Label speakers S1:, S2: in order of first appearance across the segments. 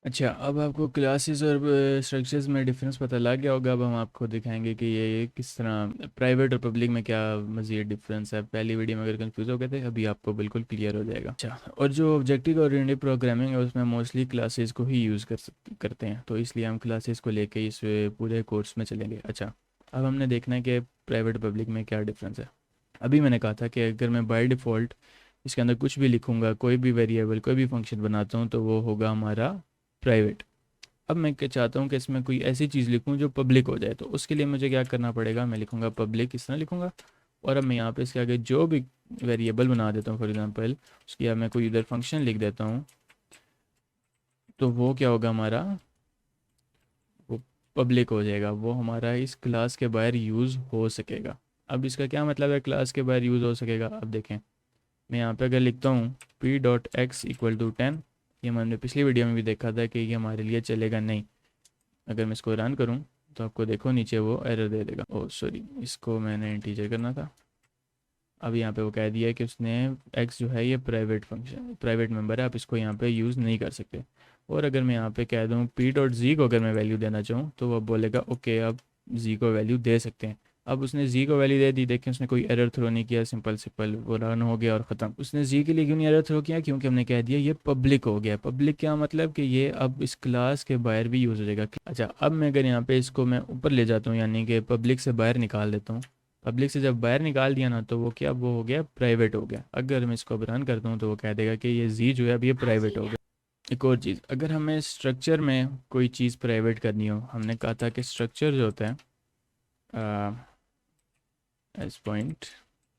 S1: अच्छा, अब आपको क्लासेस और स्ट्रक्चर्स में डिफरेंस पता लग गया होगा। अब हम आपको दिखाएंगे कि ये किस तरह प्राइवेट और पब्लिक में क्या मज़ीद डिफरेंस है। पहली वीडियो में अगर कंफ्यूज हो गए थे, अभी आपको बिल्कुल क्लियर हो जाएगा। अच्छा, और जो ऑब्जेक्टिव ओरिएंटेड प्रोग्रामिंग है उसमें मोस्टली क्लासेस को ही यूज़ करते हैं, तो इसलिए हम क्लासेस को लेके इस पूरे कोर्स में चलेंगे। अच्छा, अब हमने देखना है कि प्राइवेट पब्लिक में क्या डिफरेंस है। अभी मैंने कहा था कि अगर मैं बाय डिफ़ॉल्ट इसके अंदर कुछ भी लिखूंगा, कोई भी वेरिएबल कोई भी फंक्शन बनाता हूँ, तो वो होगा हमारा प्राइवेट। अब मैं क्या चाहता हूँ कि इसमें कोई ऐसी चीज़ लिखूँ जो पब्लिक हो जाए, तो उसके लिए मुझे क्या करना पड़ेगा, मैं लिखूँगा पब्लिक, इस तरह लिखूँगा। और अब मैं यहाँ पे इसके आगे जो भी वेरिएबल बना देता हूँ, फॉर एग्जांपल उसकी अब मैं कोई इधर फंक्शन लिख देता हूँ, तो वो क्या होगा हमारा, वो पब्लिक हो जाएगा, वो हमारा इस क्लास के बाहर यूज़ हो सकेगा। अब इसका क्या मतलब है क्लास के बाहर यूज़ हो सकेगा। अब देखें, मैं यहाँ पे अगर लिखता हूँ p.x=10, ये हमने पिछली वीडियो में भी देखा था कि ये हमारे लिए चलेगा नहीं। अगर मैं इसको रन करूँ तो आपको देखो नीचे वो एरर दे देगा। ओह सॉरी, इसको मैंने इंटीजर करना था। अब यहाँ पे वो कह दिया है कि उसने x जो है ये प्राइवेट फंक्शन प्राइवेट मेंबर है, आप इसको यहाँ पे यूज़ नहीं कर सकते। और अगर मैं यहाँ पे कह दूँ p.z को अगर मैं वैल्यू देना चाहूँ, तो वो बोलेगा ओके, आप z को वैल्यू दे सकते हैं। अब उसने z को वैल्यू दे दी, देखें उसने कोई एरर थ्रो नहीं किया, सिंपल सिंपल वो रन हो गया और ख़त्म। उसने z के लिए क्यों नहीं एरर थ्रो किया, क्योंकि हमने कह दिया ये पब्लिक हो गया। पब्लिक क्या मतलब कि ये अब इस क्लास के बाहर भी यूज़ हो जाएगा। अच्छा, अब मैं अगर यहाँ पे इसको मैं ऊपर ले जाता हूँ, यानी कि पब्लिक से बाहर निकाल देता हूँ, पब्लिक से जब बाहर निकाल दिया ना, तो वो क्या, वो हो गया प्राइवेट हो गया। अगर मैं इसको अब रन करता हूँ तो वो कह देगा कि ये जी जो है अब ये प्राइवेट हो गया। एक और चीज़, अगर हमें स्ट्रक्चर में कोई चीज़ प्राइवेट करनी हो, हमने कहा था कि स्ट्रक्चर जो होता है एस पॉइंट,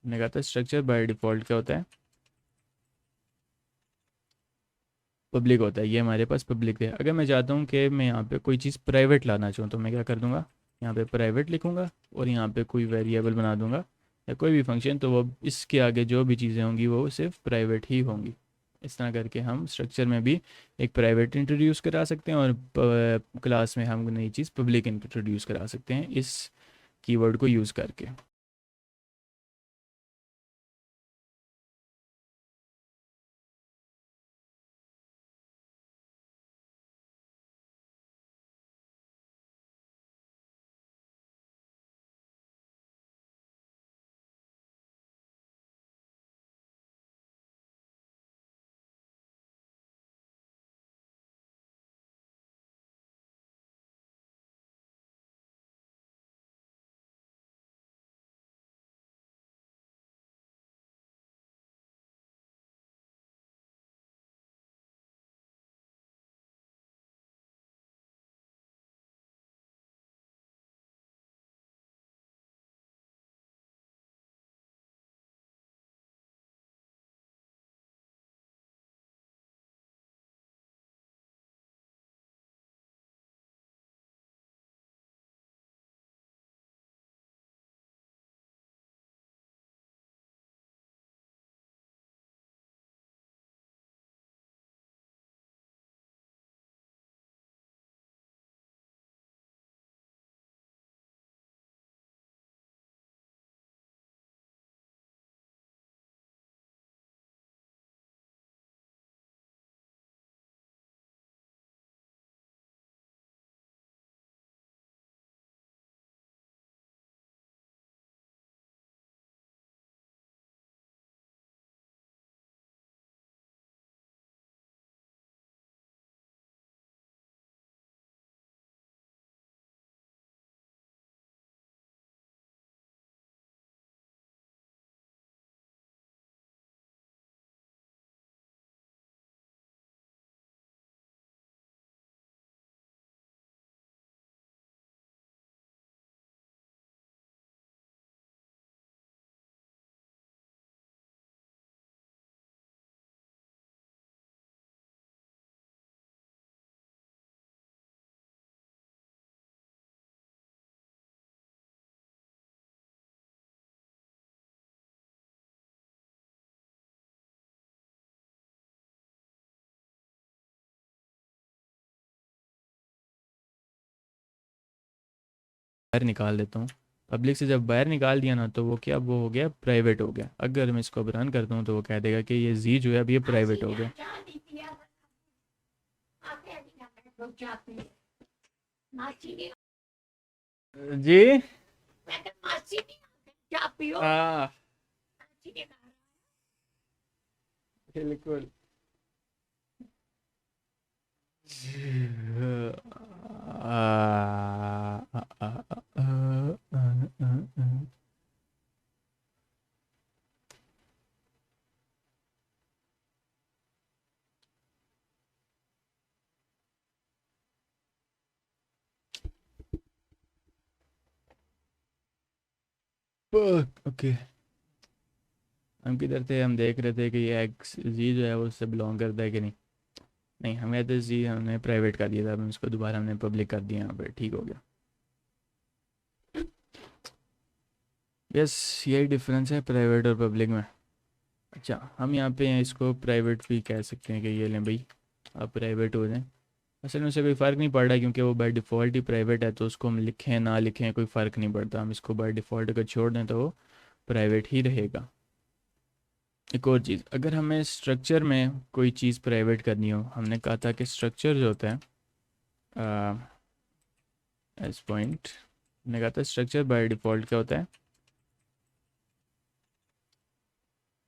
S1: हमने कहा था स्ट्रक्चर बाय डिफ़ॉल्ट क्या होता है, पब्लिक होता है। ये हमारे पास पब्लिक है। अगर मैं चाहता हूँ कि मैं यहाँ पे कोई चीज़ प्राइवेट लाना चाहूँ, तो मैं क्या कर दूँगा, यहाँ पे प्राइवेट लिखूँगा और यहाँ पे कोई वेरिएबल बना दूँगा या कोई भी फंक्शन, तो वो इसके आगे जो भी चीज़ें होंगी वो सिर्फ प्राइवेट ही होंगी। इस तरह करके हम स्ट्रक्चर में भी एक प्राइवेट इंट्रोड्यूस करा सकते हैं और क्लास में हम नई चीज़ पब्लिक इंट्रोड्यूस करा सकते हैं इस कीवर्ड को यूज़ करके। बाहर निकाल देता हूँ, पब्लिक से जब बाहर निकाल दिया ना, तो वो क्या, वो हो गया प्राइवेट हो गया। अगर मैं इसको अब रन करता हूँ तो वो कह देगा कि ये जी जो है अब ये प्राइवेट हो गया।
S2: लोग चाहते हैं मासी ने
S1: जी।
S2: मैं कहा मासी ने क्या पियो
S1: हाँ
S2: मासी ने कहा
S1: बिल्कुल। ओके, हम किधर थे? हम देख रहे थे कि ये एक्स जी जो है वो उससे बिलोंग करता है कि नहीं। नहीं, हम कहते जी हमने प्राइवेट कर दिया था, हम इसको दोबारा हमने पब्लिक कर दिया यहाँ पे, ठीक हो गया। यस, यही डिफरेंस है प्राइवेट और पब्लिक में। अच्छा, हम यहाँ पे हैं, इसको प्राइवेट भी कह सकते हैं कि ये लें भाई आप प्राइवेट हो जाएं। असल में उससे कोई फ़र्क नहीं पड़ रहा क्योंकि वो बाय डिफ़ॉल्ट ही प्राइवेट है, तो उसको हम लिखें ना लिखें कोई फ़र्क नहीं पड़ता। हम इसको बाय डिफ़ॉल्ट अगर छोड़ दें तो वो प्राइवेट ही रहेगा। एक और चीज़, अगर हमें स्ट्रक्चर में कोई चीज़ प्राइवेट करनी हो, हमने कहा था कि स्ट्रक्चर जो होता है एस पॉइंट, हमने कहा था स्ट्रक्चर बाय डिफ़ॉल्ट क्या होता है,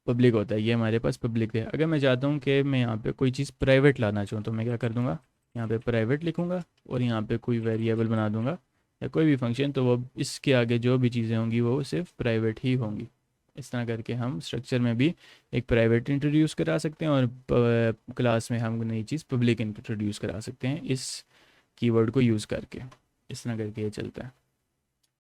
S1: पब्लिक होता है। ये हमारे पास पब्लिक है। अगर मैं चाहता हूँ कि मैं यहाँ पे कोई चीज़ प्राइवेट लाना चाहूँ तो मैं क्या कर दूँगा, यहाँ पे प्राइवेट लिखूँगा और यहाँ पे कोई वेरिएबल बना दूँगा या कोई भी फंक्शन, तो वो इसके आगे जो भी चीज़ें होंगी वो सिर्फ प्राइवेट ही होंगी। इस तरह करके हम स्ट्रक्चर में भी एक प्राइवेट इंट्रोड्यूस करा सकते हैं और क्लास में हम नई चीज़ पब्लिक इंट्रोड्यूस करा सकते हैं इस कीवर्ड को यूज़ करके। इस तरह करके ये चलता है।